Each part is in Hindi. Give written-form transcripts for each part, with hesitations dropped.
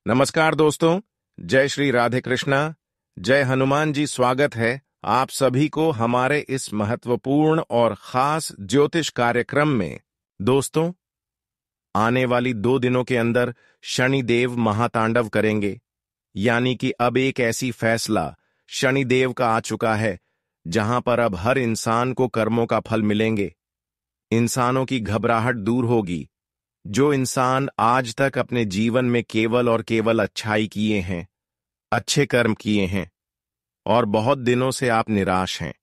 नमस्कार दोस्तों। जय श्री राधे कृष्णा। जय हनुमान जी। स्वागत है आप सभी को हमारे इस महत्वपूर्ण और खास ज्योतिष कार्यक्रम में। दोस्तों, आने वाली 2 दिनों के अंदर शनिदेव महातांडव करेंगे, यानी कि अब एक ऐसी फैसला शनिदेव का आ चुका है जहां पर अब हर इंसान को कर्मों का फल मिलेंगे। इंसानों की घबराहट दूर होगी। जो इंसान आज तक अपने जीवन में केवल और केवल अच्छाई किए हैं, अच्छे कर्म किए हैं और बहुत दिनों से आप निराश हैं,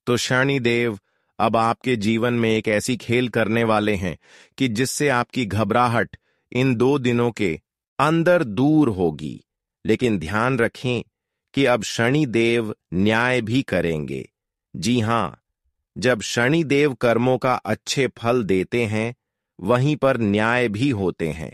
तो शनिदेव अब आपके जीवन में एक ऐसी खेल करने वाले हैं कि जिससे आपकी घबराहट इन 2 दिनों के अंदर दूर होगी। लेकिन ध्यान रखें कि अब शनिदेव न्याय भी करेंगे। जी हां, जब शनिदेव कर्मों का अच्छे फल देते हैं वहीं पर न्याय भी होते हैं,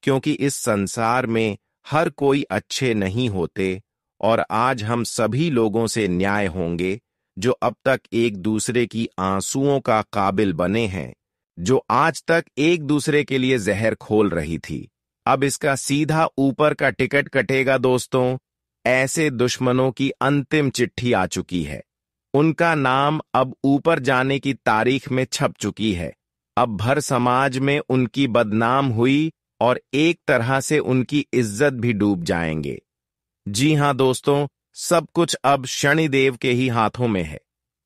क्योंकि इस संसार में हर कोई अच्छे नहीं होते और आज हम सभी लोगों से न्याय होंगे जो अब तक एक दूसरे की आंसुओं का काबिल बने हैं, जो आज तक एक दूसरे के लिए जहर खोल रही थी। अब इसका सीधा ऊपर का टिकट कटेगा दोस्तों। ऐसे दुश्मनों की अंतिम चिट्ठी आ चुकी है। उनका नाम अब ऊपर जाने की तारीख में छप चुकी है। अब भर समाज में उनकी बदनाम हुई और एक तरह से उनकी इज्जत भी डूब जाएंगे। जी हां दोस्तों, सब कुछ अब शनिदेव के ही हाथों में है।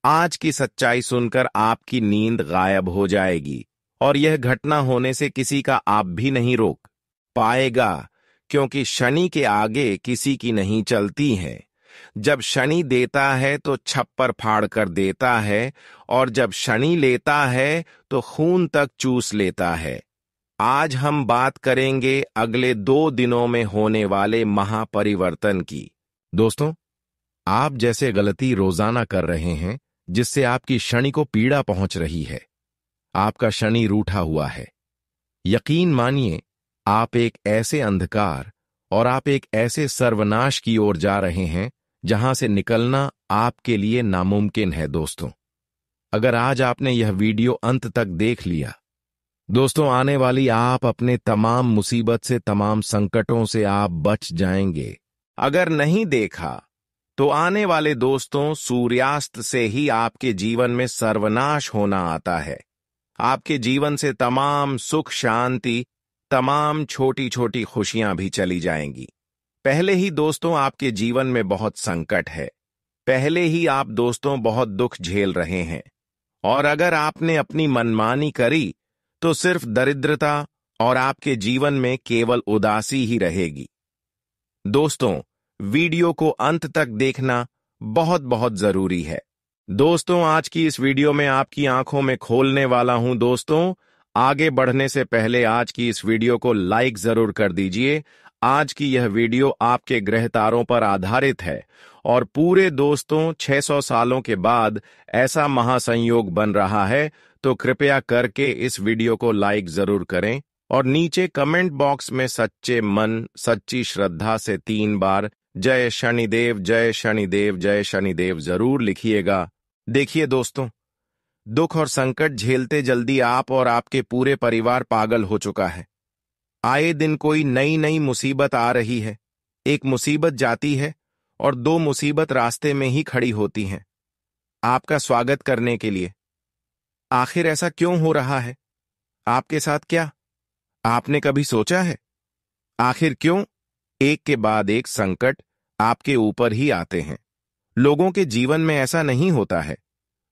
आज की सच्चाई सुनकर आपकी नींद गायब हो जाएगी और यह घटना होने से किसी का आप भी नहीं रोक पाएगा, क्योंकि शनि के आगे किसी की नहीं चलती है। जब शनि देता है तो छप्पर फाड़ कर देता है और जब शनि लेता है तो खून तक चूस लेता है। आज हम बात करेंगे अगले 2 दिनों में होने वाले महापरिवर्तन की। दोस्तों, आप जैसे गलती रोजाना कर रहे हैं जिससे आपकी शनि को पीड़ा पहुंच रही है। आपका शनि रूठा हुआ है। यकीन मानिए, आप एक ऐसे अंधकार और आप एक ऐसे सर्वनाश की ओर जा रहे हैं जहां से निकलना आपके लिए नामुमकिन है। दोस्तों, अगर आज आपने यह वीडियो अंत तक देख लिया, दोस्तों, आने वाली आप अपने तमाम मुसीबत से, तमाम संकटों से आप बच जाएंगे। अगर नहीं देखा तो आने वाले दोस्तों, सूर्यास्त से ही आपके जीवन में सर्वनाश होना आता है। आपके जीवन से तमाम सुख शांति, तमाम छोटी छोटी खुशियां भी चली जाएंगी। पहले ही दोस्तों आपके जीवन में बहुत संकट है। पहले ही आप दोस्तों बहुत दुख झेल रहे हैं और अगर आपने अपनी मनमानी करी तो सिर्फ दरिद्रता और आपके जीवन में केवल उदासी ही रहेगी। दोस्तों, वीडियो को अंत तक देखना बहुत बहुत जरूरी है। दोस्तों, आज की इस वीडियो में आपकी आंखों में खोलने वाला हूं। दोस्तों, आगे बढ़ने से पहले आज की इस वीडियो को लाइक जरूर कर दीजिए। आज की यह वीडियो आपके ग्रह तारों पर आधारित है और पूरे दोस्तों 600 सालों के बाद ऐसा महासंयोग बन रहा है, तो कृपया करके इस वीडियो को लाइक जरूर करें और नीचे कमेंट बॉक्स में सच्चे मन, सच्ची श्रद्धा से 3 बार जय शनिदेव, जय शनिदेव, जय शनिदेव जरूर लिखिएगा। देखिए दोस्तों, दुख और संकट झेलते जल्दी आप और आपके पूरे परिवार पागल हो चुका है। आए दिन कोई नई नई मुसीबत आ रही है। एक मुसीबत जाती है और 2 मुसीबत रास्ते में ही खड़ी होती हैं आपका स्वागत करने के लिए। आखिर ऐसा क्यों हो रहा है? आपके साथ क्या आपने कभी सोचा है? आखिर क्यों एक के बाद एक संकट आपके ऊपर ही आते हैं? लोगों के जीवन में ऐसा नहीं होता है।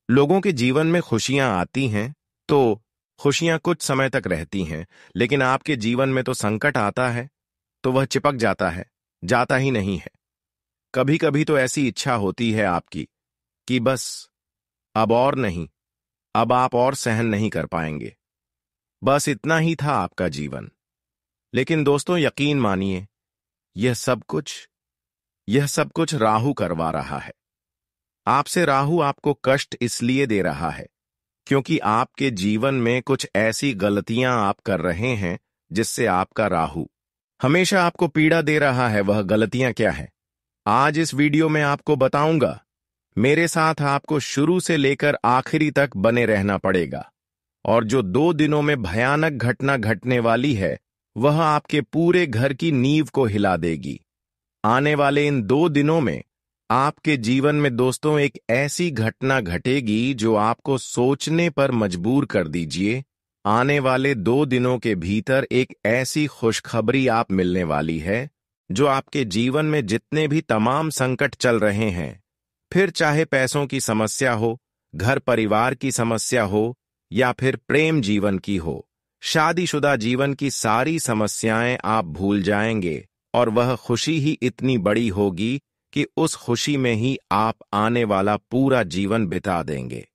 लोगों के जीवन में खुशियां आती हैं तो खुशियां कुछ समय तक रहती हैं, लेकिन आपके जीवन में तो संकट आता है तो वह चिपक जाता है, जाता ही नहीं है। कभी कभी तो ऐसी इच्छा होती है आपकी कि बस अब और नहीं, अब आप और सहन नहीं कर पाएंगे। बस इतना ही था आपका जीवन। लेकिन दोस्तों, यकीन मानिए, यह सब कुछ राहु करवा रहा है आपसे। राहु आपको कष्ट इसलिए दे रहा है क्योंकि आपके जीवन में कुछ ऐसी गलतियां आप कर रहे हैं जिससे आपका राहु हमेशा आपको पीड़ा दे रहा है। वह गलतियां क्या है, आज इस वीडियो में आपको बताऊंगा। मेरे साथ आपको शुरू से लेकर आखिरी तक बने रहना पड़ेगा और जो 2 दिनों में भयानक घटना घटने वाली है वह आपके पूरे घर की नींव को हिला देगी। आने वाले इन 2 दिनों में आपके जीवन में दोस्तों एक ऐसी घटना घटेगी जो आपको सोचने पर मजबूर कर दीजिए। आने वाले 2 दिनों के भीतर एक ऐसी खुशखबरी आप मिलने वाली है जो आपके जीवन में जितने भी तमाम संकट चल रहे हैं, फिर चाहे पैसों की समस्या हो, घर परिवार की समस्या हो या फिर प्रेम जीवन की हो, शादीशुदा जीवन की सारी समस्याएं आप भूल जाएंगे और वह खुशी ही इतनी बड़ी होगी कि उस खुशी में ही आप आने वाला पूरा जीवन बिता देंगे।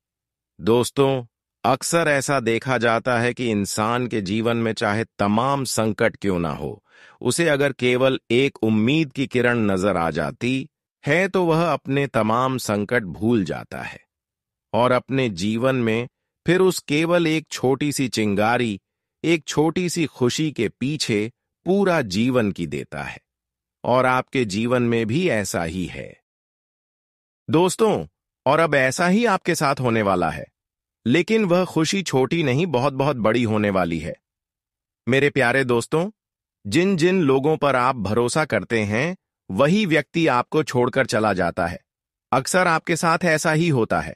दोस्तों, अक्सर ऐसा देखा जाता है कि इंसान के जीवन में चाहे तमाम संकट क्यों ना हो, उसे अगर केवल एक उम्मीद की किरण नजर आ जाती है तो वह अपने तमाम संकट भूल जाता है और अपने जीवन में फिर उस केवल एक छोटी सी चिंगारी, एक छोटी सी खुशी के पीछे पूरा जीवन की देता है। और आपके जीवन में भी ऐसा ही है दोस्तों, और अब ऐसा ही आपके साथ होने वाला है, लेकिन वह खुशी छोटी नहीं, बहुत बहुत बड़ी होने वाली है। मेरे प्यारे दोस्तों, जिन जिन लोगों पर आप भरोसा करते हैं वही व्यक्ति आपको छोड़कर चला जाता है। अक्सर आपके साथ ऐसा ही होता है,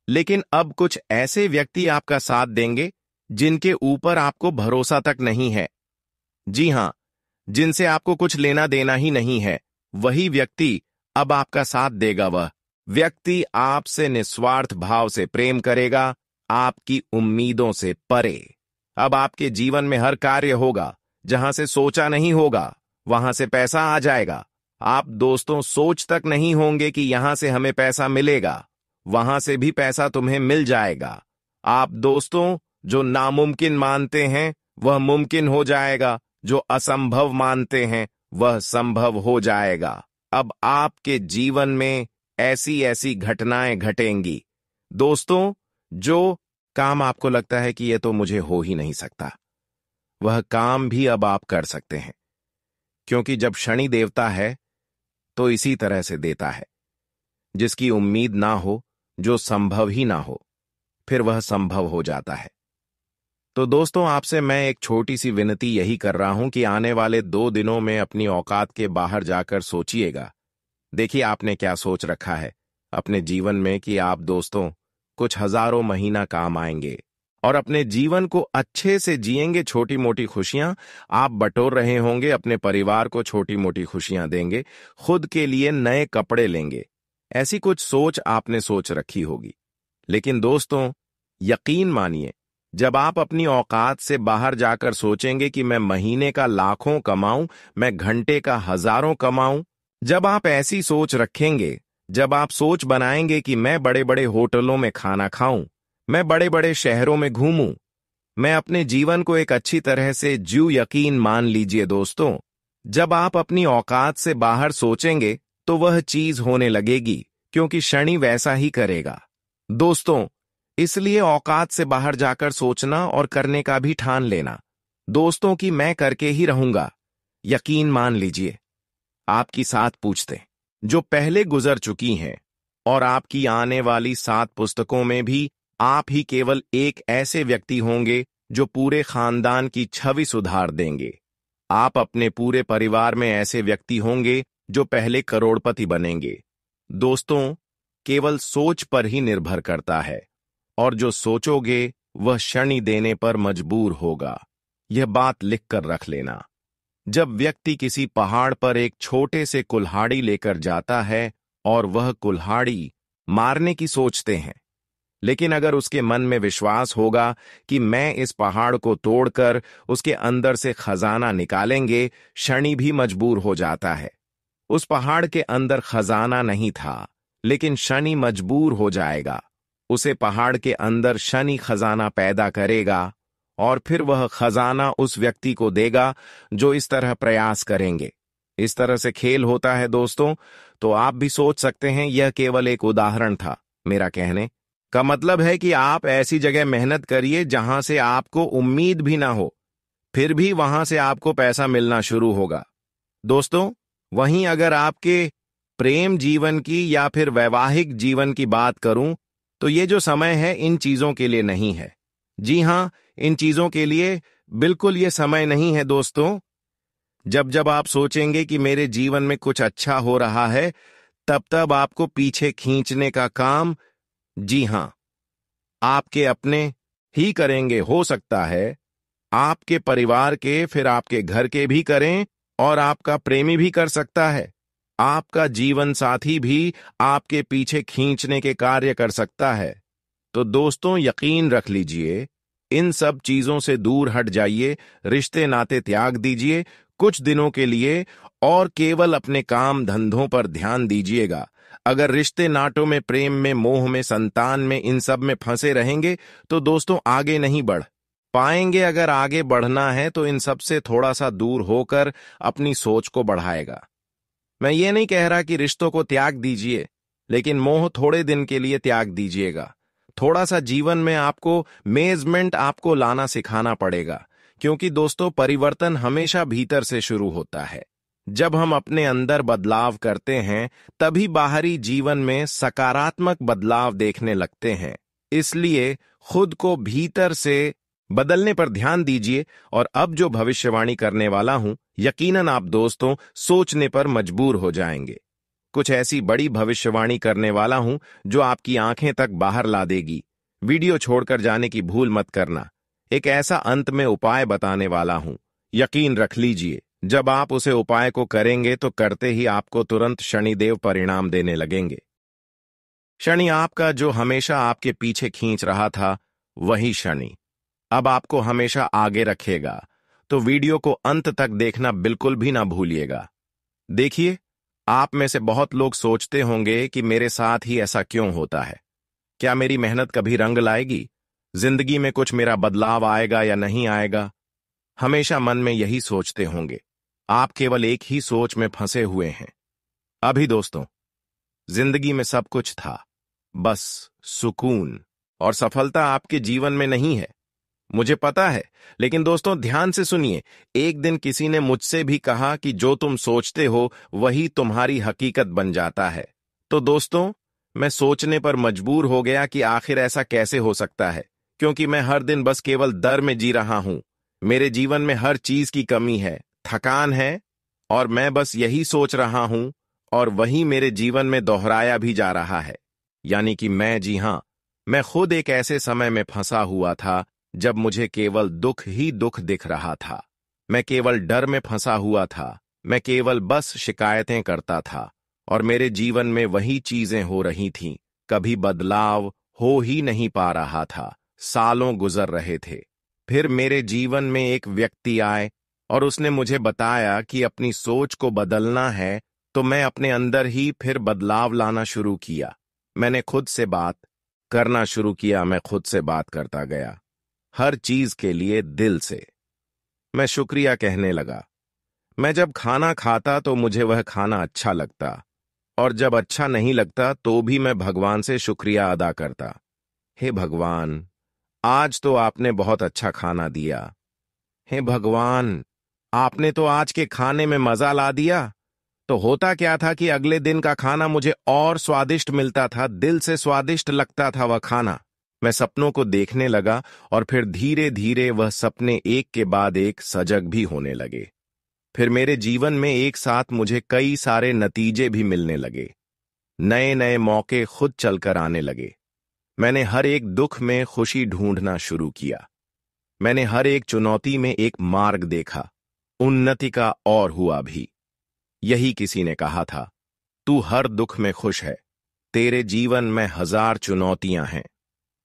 लेकिन अब कुछ ऐसे व्यक्ति आपका साथ देंगे जिनके ऊपर आपको भरोसा तक नहीं है। जी हां, जिनसे आपको कुछ लेना देना ही नहीं है, वही व्यक्ति अब आपका साथ देगा। वह व्यक्ति आपसे निस्वार्थ भाव से प्रेम करेगा, आपकी उम्मीदों से परे। अब आपके जीवन में हर कार्य होगा, जहां से सोचा नहीं होगा वहां से पैसा आ जाएगा। आप दोस्तों सोच तक नहीं होंगे कि यहां से हमें पैसा मिलेगा, वहां से भी पैसा तुम्हें मिल जाएगा। आप दोस्तों जो नामुमकिन मानते हैं वह मुमकिन हो जाएगा, जो असंभव मानते हैं वह संभव हो जाएगा। अब आपके जीवन में ऐसी ऐसी घटनाएं घटेंगी दोस्तों, जो काम आपको लगता है कि यह तो मुझे हो ही नहीं सकता, वह काम भी अब आप कर सकते हैं, क्योंकि जब शनि देवता है तो इसी तरह से देता है। जिसकी उम्मीद ना हो, जो संभव ही ना हो, फिर वह संभव हो जाता है। तो दोस्तों, आपसे मैं एक छोटी सी विनती यही कर रहा हूं कि आने वाले 2 दिनों में अपनी औकात के बाहर जाकर सोचिएगा। देखिए आपने क्या सोच रखा है अपने जीवन में कि आप दोस्तों कुछ हजारों महीना काम आएंगे और अपने जीवन को अच्छे से जिएंगे। छोटी मोटी खुशियां आप बटोर रहे होंगे, अपने परिवार को छोटी मोटी खुशियां देंगे, खुद के लिए नए कपड़े लेंगे, ऐसी कुछ सोच आपने सोच रखी होगी। लेकिन दोस्तों यकीन मानिए, जब आप अपनी औकात से बाहर जाकर सोचेंगे कि मैं महीने का लाखों कमाऊं, मैं घंटे का हजारों कमाऊं, जब आप ऐसी सोच रखेंगे, जब आप सोच बनाएंगे कि मैं बड़े बड़े होटलों में खाना खाऊं, मैं बड़े बड़े शहरों में घूमूं, मैं अपने जीवन को एक अच्छी तरह से जीऊं, यकीन मान लीजिए दोस्तों, जब आप अपनी औकात से बाहर सोचेंगे तो वह चीज होने लगेगी, क्योंकि शनि वैसा ही करेगा। दोस्तों इसलिए औकात से बाहर जाकर सोचना और करने का भी ठान लेना दोस्तों कि मैं करके ही रहूंगा। यकीन मान लीजिए, आपकी 7 पूछते जो पहले गुजर चुकी हैं और आपकी आने वाली 7 पुस्तकों में भी आप ही केवल एक ऐसे व्यक्ति होंगे जो पूरे खानदान की छवि सुधार देंगे। आप अपने पूरे परिवार में ऐसे व्यक्ति होंगे जो पहले करोड़पति बनेंगे। दोस्तों केवल सोच पर ही निर्भर करता है, और जो सोचोगे वह शनि देने पर मजबूर होगा। यह बात लिख कर रख लेना। जब व्यक्ति किसी पहाड़ पर एक छोटे से कुल्हाड़ी लेकर जाता है और वह कुल्हाड़ी मारने की सोचते हैं, लेकिन अगर उसके मन में विश्वास होगा कि मैं इस पहाड़ को तोड़कर उसके अंदर से खजाना निकालेंगे, शनि भी मजबूर हो जाता है। उस पहाड़ के अंदर खजाना नहीं था, लेकिन शनि मजबूर हो जाएगा। उसे पहाड़ के अंदर शनि खजाना पैदा करेगा और फिर वह खजाना उस व्यक्ति को देगा जो इस तरह प्रयास करेंगे। इस तरह से खेल होता है दोस्तों। तो आप भी सोच सकते हैं, यह केवल एक उदाहरण था। मेरा कहने का मतलब है कि आप ऐसी जगह मेहनत करिए जहां से आपको उम्मीद भी ना हो, फिर भी वहां से आपको पैसा मिलना शुरू होगा। दोस्तों वहीं अगर आपके प्रेम जीवन की या फिर वैवाहिक जीवन की बात करूं, तो ये जो समय है इन चीजों के लिए नहीं है। जी हां, इन चीजों के लिए बिल्कुल ये समय नहीं है दोस्तों। जब जब आप सोचेंगे कि मेरे जीवन में कुछ अच्छा हो रहा है, तब तब आपको पीछे खींचने का काम, जी हां, आपके अपने ही करेंगे। हो सकता है आपके परिवार के, फिर आपके घर के भी करें, और आपका प्रेमी भी कर सकता है। आपका जीवन साथी भी आपके पीछे खींचने के कार्य कर सकता है। तो दोस्तों, यकीन रख लीजिए, इन सब चीजों से दूर हट जाइए, रिश्ते नाते त्याग दीजिए कुछ दिनों के लिए, और केवल अपने काम धंधों पर ध्यान दीजिएगा। अगर रिश्ते नाटों में, प्रेम में, मोह में, संतान में, इन सब में फंसे रहेंगे तो दोस्तों आगे नहीं बढ़ पाएंगे। अगर आगे बढ़ना है तो इन सब से थोड़ा सा दूर होकर अपनी सोच को बढ़ाएगा। मैं ये नहीं कह रहा कि रिश्तों को त्याग दीजिए, लेकिन मोह थोड़े दिन के लिए त्याग दीजिएगा। थोड़ा सा जीवन में आपको मेजमेंट आपको लाना सिखाना पड़ेगा, क्योंकि दोस्तों परिवर्तन हमेशा भीतर से शुरू होता है। जब हम अपने अंदर बदलाव करते हैं, तभी बाहरी जीवन में सकारात्मक बदलाव देखने लगते हैं। इसलिए खुद को भीतर से बदलने पर ध्यान दीजिए। और अब जो भविष्यवाणी करने वाला हूं, यकीनन आप दोस्तों सोचने पर मजबूर हो जाएंगे। कुछ ऐसी बड़ी भविष्यवाणी करने वाला हूं जो आपकी आंखें तक बाहर ला देगी। वीडियो छोड़कर जाने की भूल मत करना। एक ऐसा अंत में उपाय बताने वाला हूं, यकीन रख लीजिए, जब आप उसे उपाय को करेंगे तो करते ही आपको तुरंत शनिदेव परिणाम देने लगेंगे। शनि आपका, जो हमेशा आपके पीछे खींच रहा था, वही शनि अब आपको हमेशा आगे रखेगा। तो वीडियो को अंत तक देखना बिल्कुल भी ना भूलिएगा। देखिए, आप में से बहुत लोग सोचते होंगे कि मेरे साथ ही ऐसा क्यों होता है। क्या मेरी मेहनत कभी रंग लाएगी? जिंदगी में कुछ मेरा बदलाव आएगा या नहीं आएगा? हमेशा मन में यही सोचते होंगे। आप केवल एक ही सोच में फंसे हुए हैं। अभी दोस्तों, जिंदगी में सब कुछ था, बस सुकून और सफलता आपके जीवन में नहीं है, मुझे पता है। लेकिन दोस्तों ध्यान से सुनिए, एक दिन किसी ने मुझसे भी कहा कि जो तुम सोचते हो वही तुम्हारी हकीकत बन जाता है। तो दोस्तों, मैं सोचने पर मजबूर हो गया कि आखिर ऐसा कैसे हो सकता है, क्योंकि मैं हर दिन बस केवल डर में जी रहा हूं। मेरे जीवन में हर चीज की कमी है, थकान है, और मैं बस यही सोच रहा हूं, और वही मेरे जीवन में दोहराया भी जा रहा है। यानी कि मैं, जी हां, मैं खुद एक ऐसे समय में फंसा हुआ था जब मुझे केवल दुख ही दुख दिख रहा था। मैं केवल डर में फंसा हुआ था। मैं केवल बस शिकायतें करता था, और मेरे जीवन में वही चीजें हो रही थीं। कभी बदलाव हो ही नहीं पा रहा था। सालों गुजर रहे थे। फिर मेरे जीवन में एक व्यक्ति आए और उसने मुझे बताया कि अपनी सोच को बदलना है। तो मैं अपने अंदर ही फिर बदलाव लाना शुरू किया। मैंने खुद से बात करना शुरू किया। मैं खुद से बात करता गया, हर चीज के लिए दिल से। मैं शुक्रिया कहने लगा। मैं जब खाना खाता तो मुझे वह खाना अच्छा लगता, और जब अच्छा नहीं लगता तो भी मैं भगवान से शुक्रिया अदा करता। हे भगवान, आज तो आपने बहुत अच्छा खाना दिया। हे भगवान, आपने तो आज के खाने में मजा ला दिया। तो होता क्या था कि अगले दिन का खाना मुझे और स्वादिष्ट मिलता था, दिल से स्वादिष्ट लगता था वह खाना। मैं सपनों को देखने लगा, और फिर धीरे धीरे वह सपने एक के बाद एक सजग भी होने लगे। फिर मेरे जीवन में एक साथ मुझे कई सारे नतीजे भी मिलने लगे। नए नए मौके खुद चलकर आने लगे। मैंने हर एक दुख में खुशी ढूंढना शुरू किया। मैंने हर एक चुनौती में एक मार्ग देखा, उन्नति का, और हुआ भी। यही किसी ने कहा था, तू हर दुख में खुश है, तेरे जीवन में 1000 चुनौतियां हैं,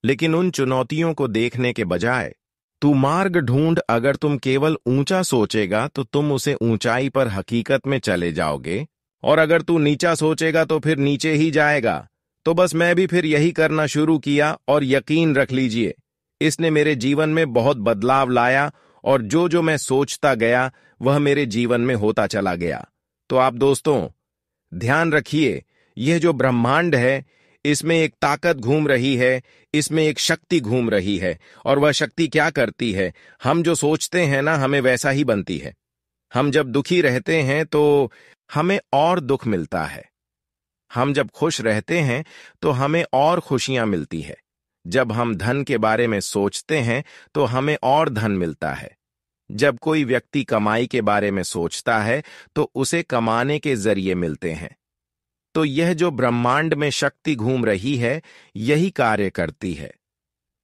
लेकिन उन चुनौतियों को देखने के बजाय तू मार्ग ढूंढ। अगर तुम केवल ऊंचा सोचेगा तो तुम उसे ऊंचाई पर हकीकत में चले जाओगे, और अगर तू नीचा सोचेगा तो फिर नीचे ही जाएगा। तो बस मैं भी फिर यही करना शुरू किया, और यकीन रख लीजिए, इसने मेरे जीवन में बहुत बदलाव लाया, और जो जो मैं सोचता गया वह मेरे जीवन में होता चला गया। तो आप दोस्तों ध्यान रखिए, यह जो ब्रह्मांड है, इसमें एक ताकत घूम रही है, इसमें एक शक्ति घूम रही है। और वह शक्ति क्या करती है? हम जो सोचते हैं ना, हमें वैसा ही बनती है। हम जब दुखी रहते हैं तो हमें और दुख मिलता है। हम जब खुश रहते हैं तो हमें और खुशियां मिलती है। जब हम धन के बारे में सोचते हैं तो हमें और धन मिलता है। जब कोई व्यक्ति कमाई के बारे में सोचता है तो उसे कमाने के जरिए मिलते हैं। तो यह जो ब्रह्मांड में शक्ति घूम रही है, यही कार्य करती है।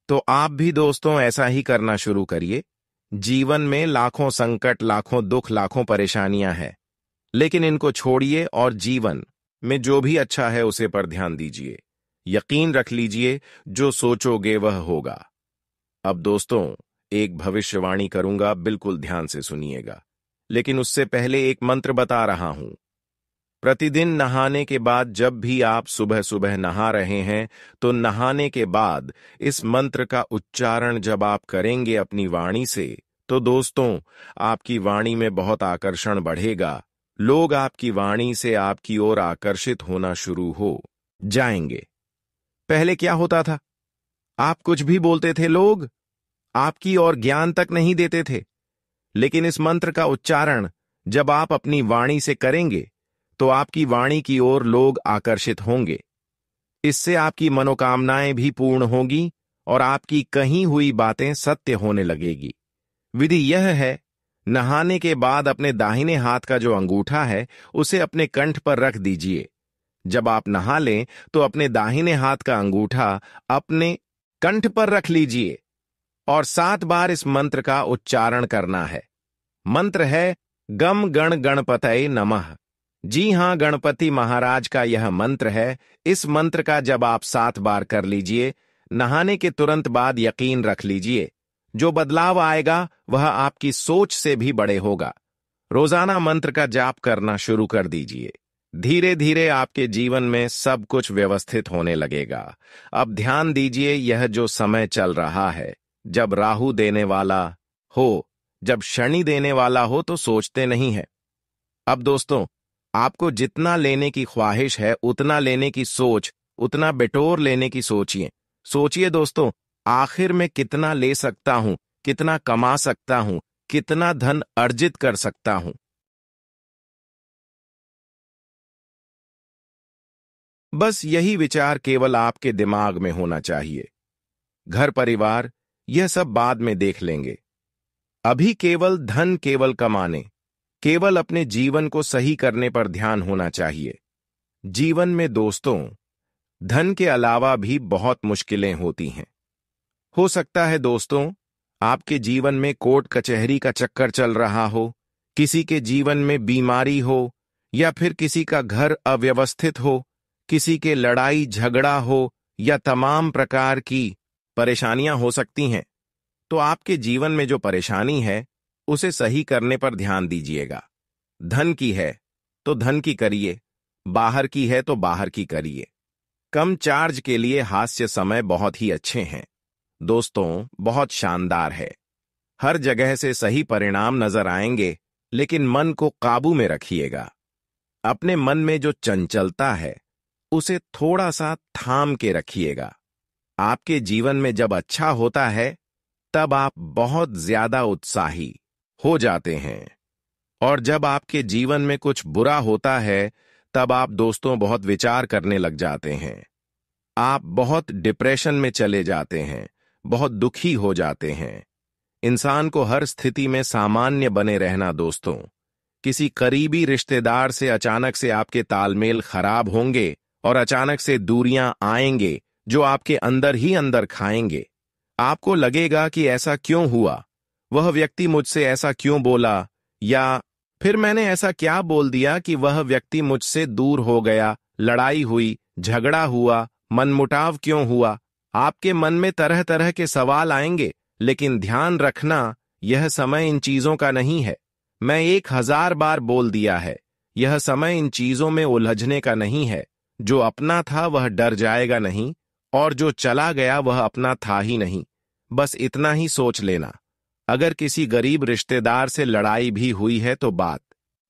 तो आप भी दोस्तों ऐसा ही करना शुरू करिए। जीवन में लाखों संकट, लाखों दुख, लाखों परेशानियां हैं, लेकिन इनको छोड़िए और जीवन में जो भी अच्छा है उसे पर ध्यान दीजिए। यकीन रख लीजिए, जो सोचोगे वह होगा। अब दोस्तों एक भविष्यवाणी करूंगा, बिल्कुल ध्यान से सुनिएगा, लेकिन उससे पहले एक मंत्र बता रहा हूं। प्रतिदिन नहाने के बाद जब भी आप सुबह सुबह नहा रहे हैं, तो नहाने के बाद इस मंत्र का उच्चारण जब आप करेंगे अपनी वाणी से, तो दोस्तों आपकी वाणी में बहुत आकर्षण बढ़ेगा। लोग आपकी वाणी से आपकी ओर आकर्षित होना शुरू हो जाएंगे। पहले क्या होता था? आप कुछ भी बोलते थे, लोग आपकी ओर ज्ञान तक नहीं देते थे। लेकिन इस मंत्र का उच्चारण जब आप अपनी वाणी से करेंगे, तो आपकी वाणी की ओर लोग आकर्षित होंगे। इससे आपकी मनोकामनाएं भी पूर्ण होंगी और आपकी कही हुई बातें सत्य होने लगेगी। विधि यह है, नहाने के बाद अपने दाहिने हाथ का जो अंगूठा है उसे अपने कंठ पर रख दीजिए। जब आप नहा लें तो अपने दाहिने हाथ का अंगूठा अपने कंठ पर रख लीजिए और 7 बार इस मंत्र का उच्चारण करना है। मंत्र है गम गण गणपतये नमः। जी हां, गणपति महाराज का यह मंत्र है। इस मंत्र का जब आप 7 बार कर लीजिए, नहाने के तुरंत बाद यकीन रख लीजिए, जो बदलाव आएगा वह आपकी सोच से भी बड़े होगा। रोजाना मंत्र का जाप करना शुरू कर दीजिए। धीरे धीरे आपके जीवन में सब कुछ व्यवस्थित होने लगेगा। अब ध्यान दीजिए, यह जो समय चल रहा है, जब राहु देने वाला हो, जब शनि देने वाला हो, तो सोचते नहीं है। अब दोस्तों आपको जितना लेने की ख्वाहिश है, उतना लेने की सोच, उतना बिटोर लेने की सोचिए। सोचिए दोस्तों, आखिर में कितना ले सकता हूं, कितना कमा सकता हूं, कितना धन अर्जित कर सकता हूं। बस यही विचार केवल आपके दिमाग में होना चाहिए। घर परिवार यह सब बाद में देख लेंगे। अभी केवल धन, केवल कमाने, केवल अपने जीवन को सही करने पर ध्यान होना चाहिए। जीवन में दोस्तों धन के अलावा भी बहुत मुश्किलें होती हैं। हो सकता है दोस्तों आपके जीवन में कोर्ट कचहरी का चक्कर चल रहा हो, किसी के जीवन में बीमारी हो, या फिर किसी का घर अव्यवस्थित हो, किसी के लड़ाई झगड़ा हो, या तमाम प्रकार की परेशानियां हो सकती हैं। तो आपके जीवन में जो परेशानी है उसे सही करने पर ध्यान दीजिएगा। धन की है तो धन की करिए, बाहर की है तो बाहर की करिए। कम चार्ज के लिए हास्य समय बहुत ही अच्छे हैं दोस्तों, बहुत शानदार है। हर जगह से सही परिणाम नजर आएंगे, लेकिन मन को काबू में रखिएगा। अपने मन में जो चंचलता है उसे थोड़ा सा थाम के रखिएगा। आपके जीवन में जब अच्छा होता है तब आप बहुत ज्यादा उत्साही हो जाते हैं, और जब आपके जीवन में कुछ बुरा होता है तब आप दोस्तों बहुत विचार करने लग जाते हैं। आप बहुत डिप्रेशन में चले जाते हैं, बहुत दुखी हो जाते हैं। इंसान को हर स्थिति में सामान्य बने रहना दोस्तों। किसी करीबी रिश्तेदार से अचानक से आपके तालमेल खराब होंगे और अचानक से दूरियां आएंगे जो आपके अंदर ही अंदर खाएंगे। आपको लगेगा कि ऐसा क्यों हुआ, वह व्यक्ति मुझसे ऐसा क्यों बोला, या फिर मैंने ऐसा क्या बोल दिया कि वह व्यक्ति मुझसे दूर हो गया, लड़ाई हुई, झगड़ा हुआ, मनमुटाव क्यों हुआ। आपके मन में तरह तरह के सवाल आएंगे, लेकिन ध्यान रखना, यह समय इन चीजों का नहीं है। मैं 1000 बार बोल दिया है, यह समय इन चीजों में उलझने का नहीं है। जो अपना था वह डर जाएगा नहीं, और जो चला गया वह अपना था ही नहीं। बस इतना ही सोच लेना। अगर किसी गरीब रिश्तेदार से लड़ाई भी हुई है तो बात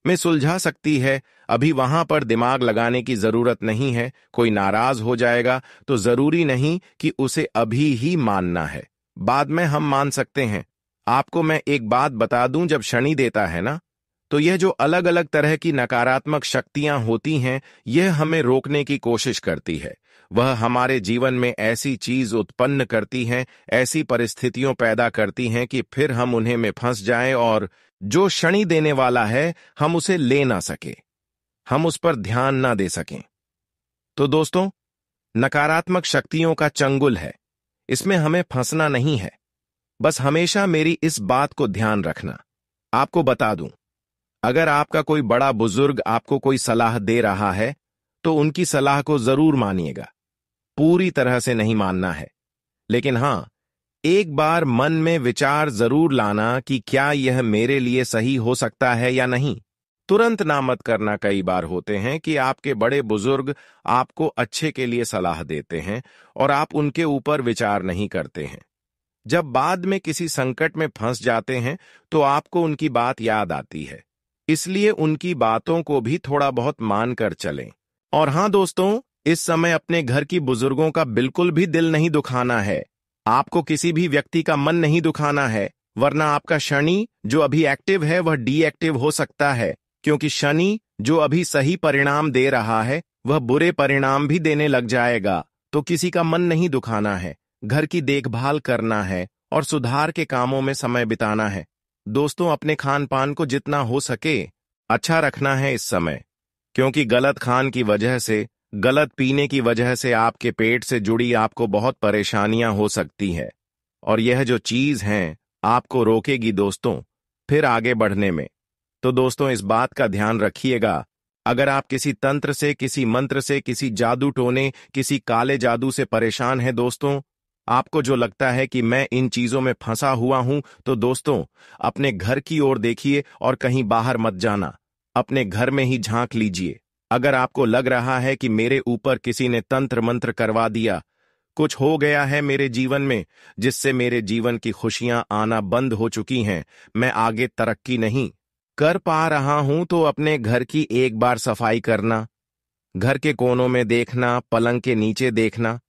में सुलझा सकती है, अभी वहां पर दिमाग लगाने की जरूरत नहीं है। कोई नाराज हो जाएगा तो जरूरी नहीं कि उसे अभी ही मानना है, बाद में हम मान सकते हैं। आपको मैं एक बात बता दूं, जब शनि देता है ना, तो यह जो अलग अलग तरह की नकारात्मक शक्तियां होती हैं, यह हमें रोकने की कोशिश करती है। वह हमारे जीवन में ऐसी चीज उत्पन्न करती हैं, ऐसी परिस्थितियों पैदा करती हैं कि फिर हम उन्हें में फंस जाएं और जो क्षणि देने वाला है हम उसे ले ना सके, हम उस पर ध्यान ना दे सकें। तो दोस्तों, नकारात्मक शक्तियों का चंगुल है, इसमें हमें फंसना नहीं है। बस हमेशा मेरी इस बात को ध्यान रखना। आपको बता दूं, अगर आपका कोई बड़ा बुजुर्ग आपको कोई सलाह दे रहा है तो उनकी सलाह को जरूर मानिएगा। पूरी तरह से नहीं मानना है, लेकिन हां, एक बार मन में विचार जरूर लाना कि क्या यह मेरे लिए सही हो सकता है या नहीं। तुरंत ना मत करना। कई बार होते हैं कि आपके बड़े बुजुर्ग आपको अच्छे के लिए सलाह देते हैं और आप उनके ऊपर विचार नहीं करते हैं। जब बाद में किसी संकट में फंस जाते हैं तो आपको उनकी बात याद आती है, इसलिए उनकी बातों को भी थोड़ा बहुत मान कर चलें। और हां दोस्तों, इस समय अपने घर की बुजुर्गों का बिल्कुल भी दिल नहीं दुखाना है। आपको किसी भी व्यक्ति का मन नहीं दुखाना है, वरना आपका शनि जो अभी एक्टिव है वह डीएक्टिव हो सकता है, क्योंकि शनि जो अभी सही परिणाम दे रहा है वह बुरे परिणाम भी देने लग जाएगा। तो किसी का मन नहीं दुखाना है, घर की देखभाल करना है और सुधार के कामों में समय बिताना है। दोस्तों, अपने खान पान को जितना हो सके अच्छा रखना है इस समय, क्योंकि गलत खान की वजह से, गलत पीने की वजह से आपके पेट से जुड़ी आपको बहुत परेशानियां हो सकती है और यह जो चीज है आपको रोकेगी दोस्तों फिर आगे बढ़ने में। तो दोस्तों, इस बात का ध्यान रखिएगा, अगर आप किसी तंत्र से, किसी मंत्र से, किसी जादू टोने, किसी काले जादू से परेशान हैं दोस्तों, आपको जो लगता है कि मैं इन चीजों में फंसा हुआ हूं, तो दोस्तों अपने घर की ओर देखिए और कहीं बाहर मत जाना। अपने घर में ही झांक लीजिए। अगर आपको लग रहा है कि मेरे ऊपर किसी ने तंत्र मंत्र करवा दिया, कुछ हो गया है मेरे जीवन में जिससे मेरे जीवन की खुशियां आना बंद हो चुकी हैं, मैं आगे तरक्की नहीं कर पा रहा हूं, तो अपने घर की एक बार सफाई करना, घर के कोनों में देखना, पलंग के नीचे देखना,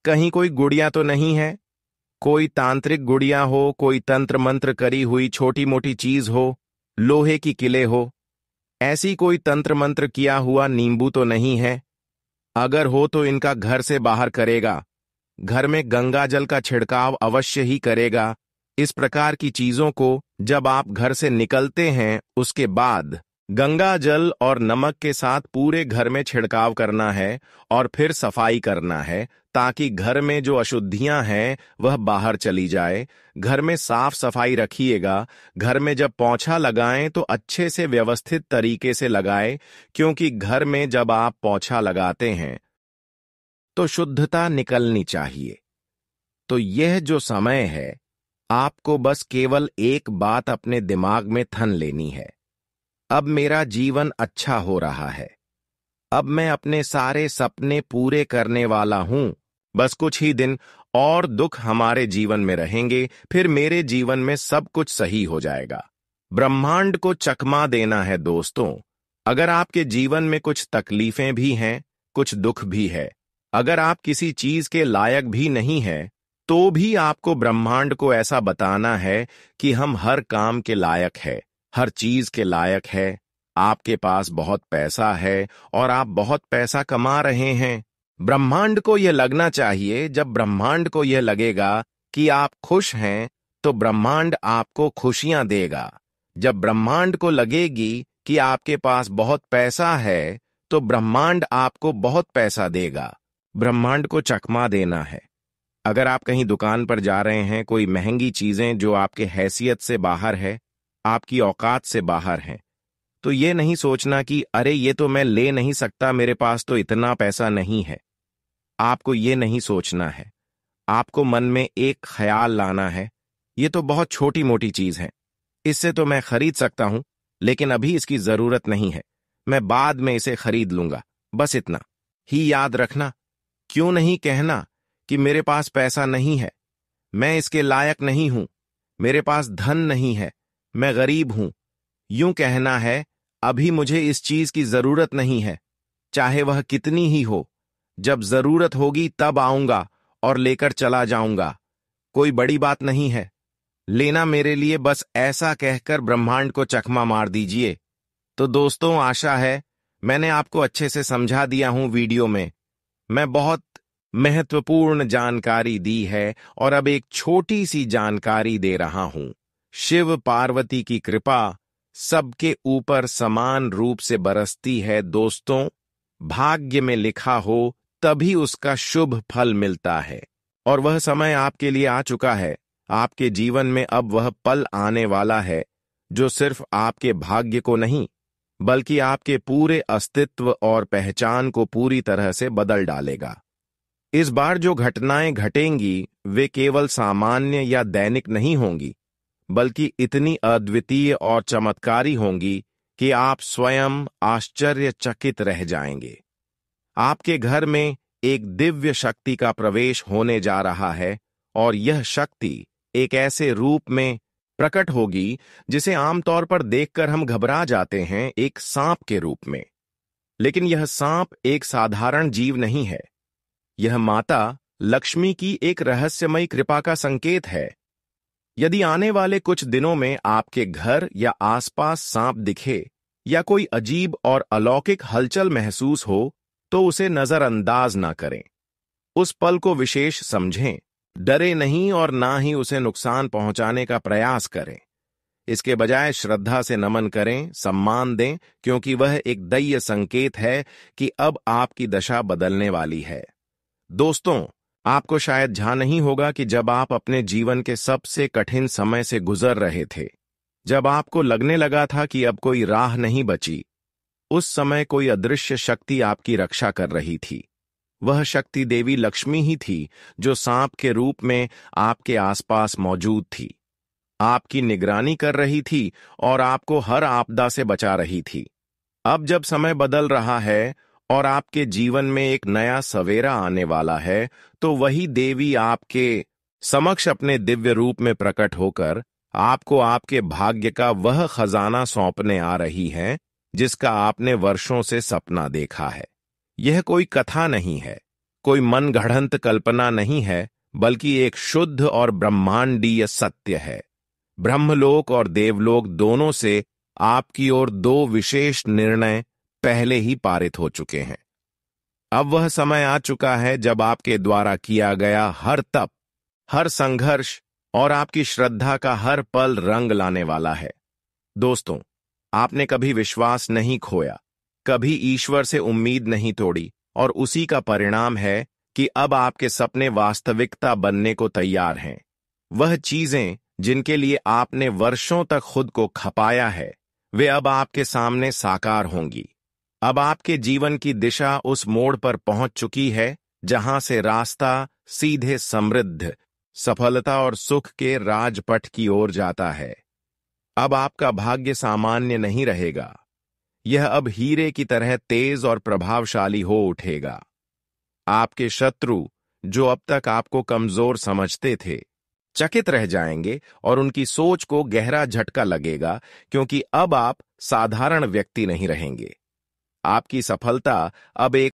कहीं कोई गुड़िया तो नहीं है, कोई तांत्रिक गुड़िया हो, कोई तंत्र मंत्र करी हुई छोटी मोटी चीज हो, लोहे की किले हो, ऐसी कोई तंत्र मंत्र किया हुआ नींबू तो नहीं है। अगर हो तो इनका घर से बाहर करेगा, घर में गंगा जल का छिड़काव अवश्य ही करेगा। इस प्रकार की चीजों को जब आप घर से निकलते हैं उसके बाद गंगा जल और नमक के साथ पूरे घर में छिड़काव करना है और फिर सफाई करना है, ताकि घर में जो अशुद्धियां हैं वह बाहर चली जाए। घर में साफ सफाई रखिएगा। घर में जब पोंछा लगाएं तो अच्छे से व्यवस्थित तरीके से लगाएं, क्योंकि घर में जब आप पोंछा लगाते हैं तो शुद्धता निकलनी चाहिए। तो यह जो समय है, आपको बस केवल एक बात अपने दिमाग में थन लेनी है, अब मेरा जीवन अच्छा हो रहा है, अब मैं अपने सारे सपने पूरे करने वाला हूं। बस कुछ ही दिन और दुख हमारे जीवन में रहेंगे, फिर मेरे जीवन में सब कुछ सही हो जाएगा। ब्रह्मांड को चकमा देना है दोस्तों। अगर आपके जीवन में कुछ तकलीफें भी हैं, कुछ दुख भी है, अगर आप किसी चीज के लायक भी नहीं हैं, तो भी आपको ब्रह्मांड को ऐसा बताना है कि हम हर काम के लायक है, हर चीज के लायक है। आपके पास बहुत पैसा है और आप बहुत पैसा कमा रहे हैं। ब्रह्मांड को यह लगना चाहिए, जब ब्रह्मांड को यह लगेगा कि आप खुश हैं तो ब्रह्मांड आपको खुशियां देगा। जब ब्रह्मांड को लगेगी कि आपके पास बहुत पैसा है तो ब्रह्मांड आपको बहुत पैसा देगा। ब्रह्मांड को चकमा देना है। अगर आप कहीं दुकान पर जा रहे हैं, कोई महंगी चीजें जो आपके हैसियत से बाहर है, आपकी औकात से बाहर हैं, तो ये नहीं सोचना कि अरे ये तो मैं ले नहीं सकता, मेरे पास तो इतना पैसा नहीं है। आपको ये नहीं सोचना है। आपको मन में एक ख्याल लाना है, ये तो बहुत छोटी मोटी चीज है, इससे तो मैं खरीद सकता हूं, लेकिन अभी इसकी जरूरत नहीं है, मैं बाद में इसे खरीद लूंगा। बस इतना ही याद रखना। क्यों नहीं कहना कि मेरे पास पैसा नहीं है, मैं इसके लायक नहीं हूं, मेरे पास धन नहीं है, मैं गरीब हूं। यूं कहना है, अभी मुझे इस चीज की जरूरत नहीं है, चाहे वह कितनी ही हो, जब जरूरत होगी तब आऊंगा और लेकर चला जाऊंगा। कोई बड़ी बात नहीं है, लेना मेरे लिए बस ऐसा कहकर ब्रह्मांड को चकमा मार दीजिए। तो दोस्तों, आशा है मैंने आपको अच्छे से समझा दिया हूं वीडियो में। मैं बहुत महत्वपूर्ण जानकारी दी है और अब एक छोटी सी जानकारी दे रहा हूं। शिव पार्वती की कृपा सबके ऊपर समान रूप से बरसती है दोस्तों। भाग्य में लिखा हो तभी उसका शुभ फल मिलता है, और वह समय आपके लिए आ चुका है। आपके जीवन में अब वह पल आने वाला है जो सिर्फ आपके भाग्य को नहीं, बल्कि आपके पूरे अस्तित्व और पहचान को पूरी तरह से बदल डालेगा। इस बार जो घटनाएं घटेंगी वे केवल सामान्य या दैनिक नहीं होंगी, बल्कि इतनी अद्वितीय और चमत्कारी होंगी कि आप स्वयं आश्चर्यचकित रह जाएंगे। आपके घर में एक दिव्य शक्ति का प्रवेश होने जा रहा है, और यह शक्ति एक ऐसे रूप में प्रकट होगी जिसे आमतौर पर देखकर हम घबरा जाते हैं, एक सांप के रूप में। लेकिन यह सांप एक साधारण जीव नहीं है। यह माता लक्ष्मी की एक रहस्यमयी कृपा का संकेत है। यदि आने वाले कुछ दिनों में आपके घर या आसपास सांप दिखे या कोई अजीब और अलौकिक हलचल महसूस हो, तो उसे नजरअंदाज ना करें। उस पल को विशेष समझें, डरे नहीं और ना ही उसे नुकसान पहुंचाने का प्रयास करें। इसके बजाय श्रद्धा से नमन करें, सम्मान दें, क्योंकि वह एक दैवीय संकेत है कि अब आपकी दशा बदलने वाली है। दोस्तों, आपको शायद ध्यान नहीं होगा कि जब आप अपने जीवन के सबसे कठिन समय से गुजर रहे थे, जब आपको लगने लगा था कि अब कोई राह नहीं बची, उस समय कोई अदृश्य शक्ति आपकी रक्षा कर रही थी। वह शक्ति देवी लक्ष्मी ही थी, जो सांप के रूप में आपके आसपास मौजूद थी, आपकी निगरानी कर रही थी और आपको हर आपदा से बचा रही थी। अब जब समय बदल रहा है और आपके जीवन में एक नया सवेरा आने वाला है, तो वही देवी आपके समक्ष अपने दिव्य रूप में प्रकट होकर आपको आपके भाग्य का वह खजाना सौंपने आ रही है जिसका आपने वर्षों से सपना देखा है। यह कोई कथा नहीं है, कोई मनगढ़ंत कल्पना नहीं है, बल्कि एक शुद्ध और ब्रह्मांडीय सत्य है। ब्रह्मलोक और देवलोक दोनों से आपकी ओर दो विशेष निर्णय पहले ही पारित हो चुके हैं। अब वह समय आ चुका है जब आपके द्वारा किया गया हर तप, हर संघर्ष और आपकी श्रद्धा का हर पल रंग लाने वाला है। दोस्तों, आपने कभी विश्वास नहीं खोया, कभी ईश्वर से उम्मीद नहीं तोड़ी, और उसी का परिणाम है कि अब आपके सपने वास्तविकता बनने को तैयार हैं। वह चीजें जिनके लिए आपने वर्षों तक खुद को खपाया है, वे अब आपके सामने साकार होंगी। अब आपके जीवन की दिशा उस मोड़ पर पहुंच चुकी है जहां से रास्ता सीधे समृद्ध, सफलता और सुख के राजपथ की ओर जाता है। अब आपका भाग्य सामान्य नहीं रहेगा, यह अब हीरे की तरह तेज और प्रभावशाली हो उठेगा। आपके शत्रु, जो अब तक आपको कमजोर समझते थे, चकित रह जाएंगे और उनकी सोच को गहरा झटका लगेगा, क्योंकि अब आप साधारण व्यक्ति नहीं रहेंगे। आपकी सफलता अब एक